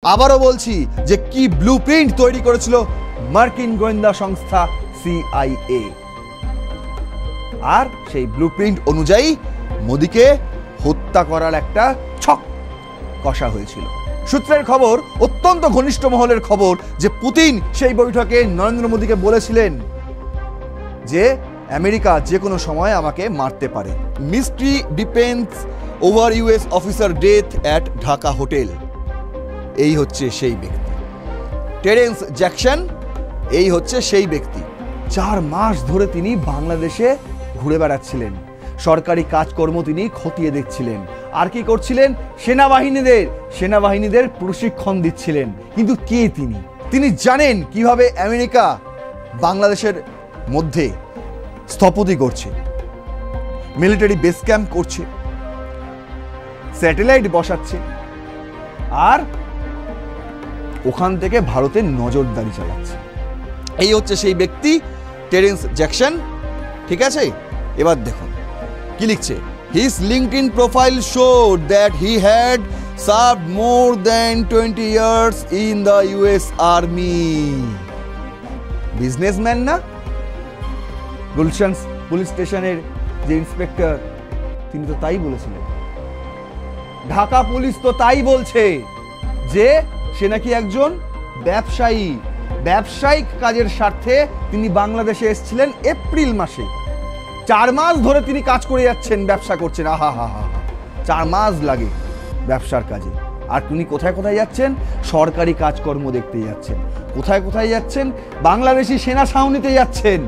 আবারও বলছি যে কি ব্লুপ্রিন্ট তৈরি করেছিল মার্কিন গোয়েন্দা সংস্থা সিআইএ, আর সেই ব্লুপ্রিন্ট অনুযায়ী মোদিকে হত্যা করার একটা ছক কষা হয়েছিল। সূত্রের খবর, অত্যন্ত ঘনিষ্ঠ মহলের খবর, যে পুতিন সেই বৈঠকে নরেন্দ্র মোদিকে বলেছিলেন যে আমেরিকা যে কোনো সময় আমাকে মারতে পারে। Mystery depends over US officer death at Dhaka hotel. এই হচ্ছে সেই ব্যক্তি টেরেন্স জ্যাকসন, এই হচ্ছে সেই ব্যক্তি। 4 মাস ধরে তিনি বাংলাদেশে ঘুরে বেড়াচ্ছিলেন, সরকারি কাজকর্ম তিনি খতিয়ে দেখছিলেন, আর কি করছিলেন, সেনাবাহিনীদের প্রশিক্ষণ দিচ্ছিলেন। কিন্তু কে তিনি জানেন কিভাবে আমেরিকা বাংলাদেশের মধ্যে স্থপতি করছে, মিলিটারি বেস ক্যাম্প করছে, স্যাটেলাইট বসাচ্ছে, আর ওখান থেকে ভারতের নজরদারি চালাচ্ছে। এই হচ্ছে সেই ব্যক্তি টেরেন্স জ্যাকসন, ঠিক আছে? এবার দেখুন কি লিখছে। His LinkedIn profile showed that he had served more than 20 years in the US Army. Businessman না? গুলশান পুলিশ স্টেশনের যে ইন্সপেক্টর, তিনি তো তাই বলেছিলেন। ঢাকা পুলিশ তো তাই বলছে যে সে নাকি একজন ব্যবসায়িক কাজের স্বার্থে তিনি বাংলাদেশে এসেছিলেন এপ্রিল মাসে। 4 মাস ধরে তিনি কাজ করে যাচ্ছেন, ব্যবসা করছেন। আহা হা হা, 4 মাস লাগে ব্যবসার কাজে। আর তিনি কোথায় যাচ্ছেন? সরকারি কাজকর্ম দেখতে যাচ্ছেন। কোথায় যাচ্ছেন? বাংলাদেশি সেনা ছাউনিতে যাচ্ছেন।